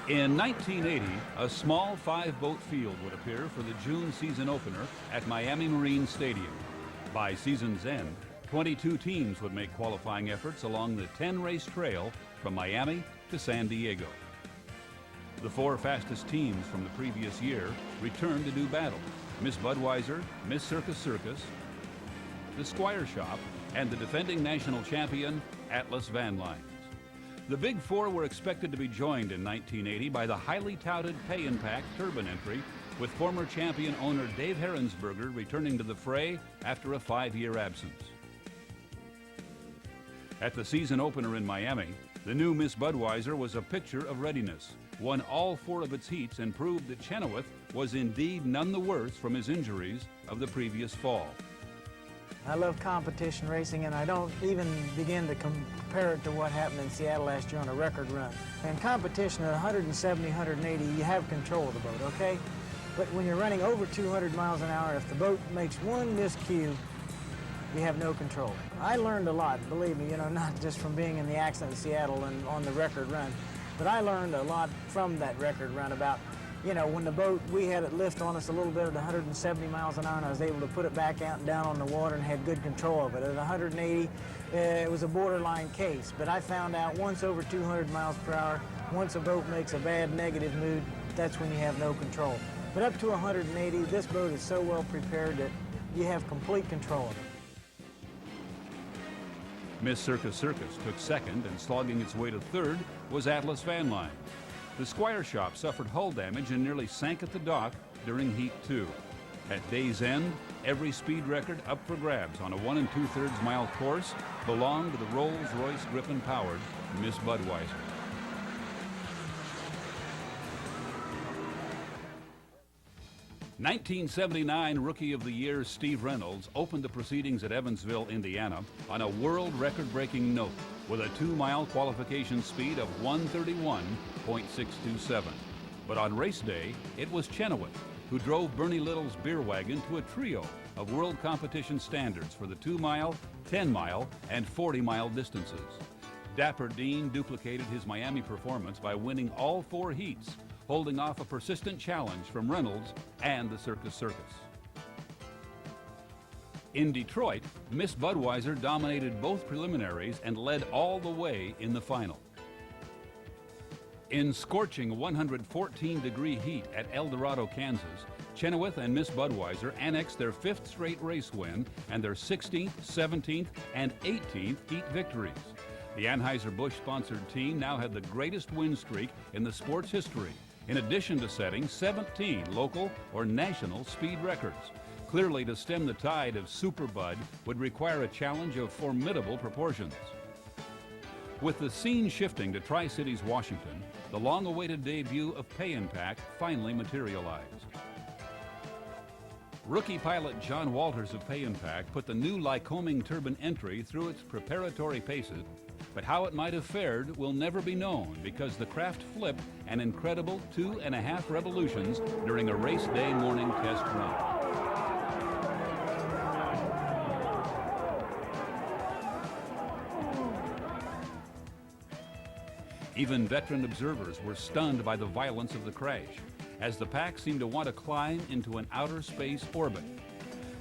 In 1980, a small five-boat field would appear for the June season opener at Miami Marine Stadium. By season's end, 22 teams would make qualifying efforts along the 10-race trail from Miami to San Diego. The four fastest teams from the previous year returned to do battle: Miss Budweiser, Miss Circus Circus, the Squire Shop, and the defending national champion, Atlas Van Lines. The Big Four were expected to be joined in 1980 by the highly touted Pay and Pack turbine entry, with former champion owner Dave Herrensberger returning to the fray after a 5-year absence. At the season opener in Miami, the new Miss Budweiser was a picture of readiness, won all 4 of its heats, and proved that Chenoweth was indeed none the worse from his injuries of the previous fall. I love competition racing, and I don't even begin to compare it to what happened in Seattle last year on a record run. In competition at 170, 180, you have control of the boat, okay? But when you're running over 200 miles an hour, if the boat makes one miscue, you have no control. I learned a lot, believe me, not just from being in the accident in Seattle and on the record run, but I learned a lot from that record run about, when the boat, we had it lift on us a little bit at 170 miles an hour, and I was able to put it back out and down on the water and had good control of it. At 180, it was a borderline case, but I found out once over 200 miles per hour, once a boat makes a bad negative mood, that's when you have no control. But up to 180, this boat is so well prepared that you have complete control of it. Miss Circus Circus took second, and slogging its way to third was Atlas Van Lines. The Squire Shop suffered hull damage and nearly sank at the dock during Heat 2. At day's end, every speed record up for grabs on a 1 2/3 mile course belonged to the Rolls-Royce Griffin-powered Miss Budweiser. '79 Rookie of the Year Steve Reynolds opened the proceedings at Evansville, Indiana on a world record-breaking note with a 2-mile qualification speed of 131.627. But on race day, it was Chenoweth who drove Bernie Little's beer wagon to a trio of world competition standards for the 2-mile, 10-mile, and 40-mile distances. Dapper Dean duplicated his Miami performance by winning all 4 heats, holding off a persistent challenge from Reynolds and the Circus Circus. In Detroit, Miss Budweiser dominated both preliminaries and led all the way in the final. In scorching 114-degree heat at El Dorado, Kansas, Chenoweth and Miss Budweiser annexed their 5th straight race win and their 16th, 17th, and 18th heat victories. The Anheuser-Busch-sponsored team now had the greatest win streak in the sport's history, in addition to setting 17 local or national speed records. Clearly, to stem the tide of Super Bud would require a challenge of formidable proportions. With the scene shifting to Tri-Cities, Washington, the long-awaited debut of Pay and Pack finally materialized. Rookie pilot John Walters of Pay and Pack put the new Lycoming turbine entry through its preparatory paces, but how it might have fared will never be known because the craft flipped an incredible 2.5 revolutions during a race day morning test run. Even veteran observers were stunned by the violence of the crash, as the pack seemed to want to climb into an outer space orbit.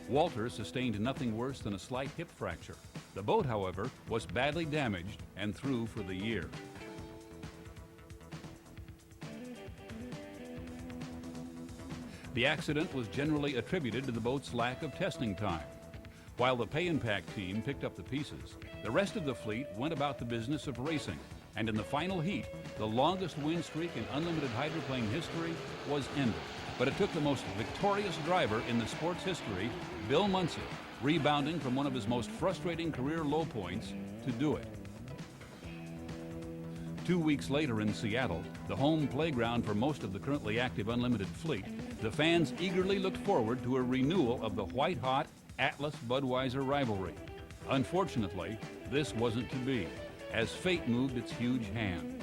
Walters sustained nothing worse than a slight hip fracture. The boat, however, was badly damaged and through for the year. The accident was generally attributed to the boat's lack of testing time. While the Pay and Pack team picked up the pieces, the rest of the fleet went about the business of racing, and in the final heat, the longest win streak in unlimited hydroplane history was ended. But it took the most victorious driver in the sport's history, Bill Munsey, rebounding from one of his most frustrating career low points, to do it. 2 weeks later in Seattle, the home playground for most of the currently active unlimited fleet, the fans eagerly looked forward to a renewal of the white-hot Atlas-Budweiser rivalry. Unfortunately, this wasn't to be, as fate moved its huge hand.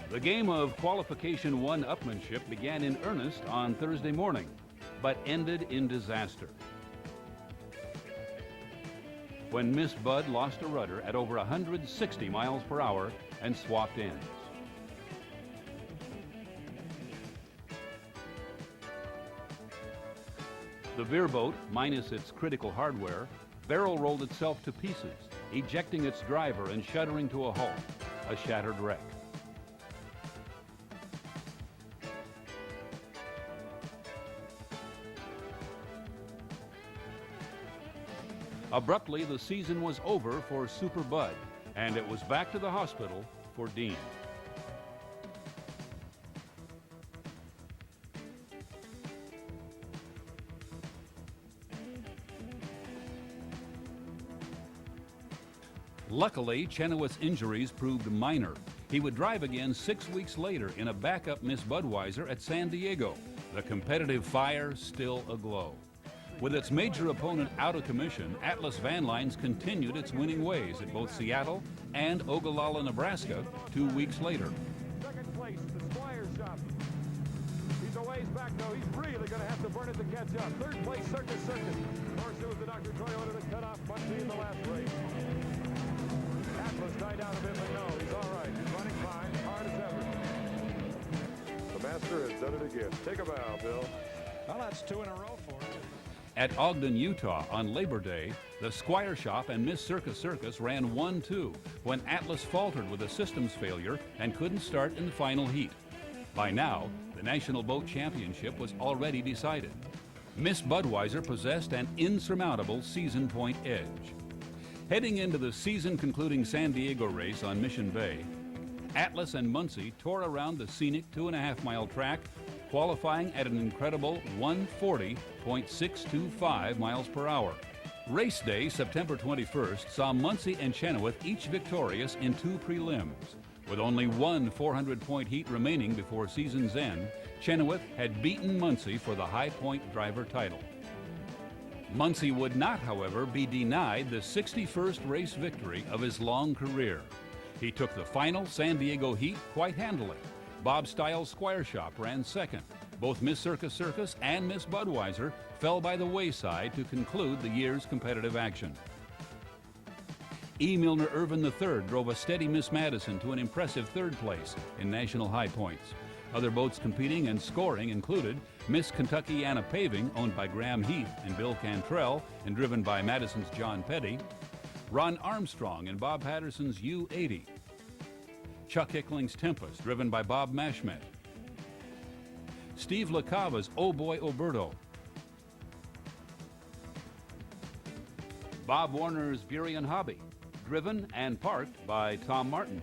The game of Qualification 1 upmanship began in earnest on Thursday morning, but ended in disaster when Miss Bud lost a rudder at over 160 miles per hour and swapped ends. The veer boat, minus its critical hardware, barrel rolled itself to pieces, ejecting its driver and shuddering to a halt, a shattered wreck. Abruptly, the season was over for Super Bud, and it was back to the hospital for Dean. Luckily, Chenoweth's injuries proved minor. He would drive again 6 weeks later in a backup Miss Budweiser at San Diego, the competitive fire still aglow. With its major opponent out of commission, Atlas Van Lines continued its winning ways at both Seattle and Ogallala, Nebraska 2 weeks later. Second place, the Squire Shop. He's a ways back, though. He's really going to have to burn it to catch up. Third place, Circus Circus. Of course, it was the Dr. Toyota that cut off Muncie in the last race. Atlas died out a bit, but no, he's all right. He's running fine, hard as ever. The master has done it again. Take a bow, Bill. Well, that's 2 in a row for him. At Ogden, Utah, on Labor Day, the Squire Shop and Miss Circus Circus ran 1-2 when Atlas faltered with a systems failure and couldn't start in the final heat. By now, the National Boat Championship was already decided. Miss Budweiser possessed an insurmountable season point edge. Heading into the season-concluding San Diego race on Mission Bay, Atlas and Muncie tore around the scenic 2.5-mile track, qualifying at an incredible 140.625 miles per hour. Race day, September 21st, saw Muncie and Chenoweth each victorious in 2 prelims. With only one 400-point heat remaining before season's end, Chenoweth had beaten Muncie for the High Point driver title. Muncie would not, however, be denied the 61st race victory of his long career. He took the final San Diego heat quite handily. Bob Stiles' Squire Shop ran second. Both Miss Circus Circus and Miss Budweiser fell by the wayside to conclude the year's competitive action. E. Milner Irvin III drove a steady Miss Madison to an impressive 3rd place in national high points. Other boats competing and scoring included Miss Kentuckiana Paving, owned by Graham Heath and Bill Cantrell and driven by Madison's John Petty, Ron Armstrong and Bob Patterson's U-80, Chuck Hickling's Tempest, driven by Bob Mashmet, Steve LaCava's Oh Boy Oberto, Bob Warner's Burien Hobby, driven and parked by Tom Martin.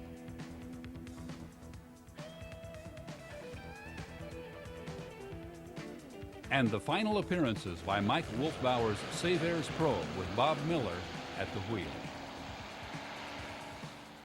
And the final appearances by Mike Wolfbauer's Save Airs Pro with Bob Miller at the wheel.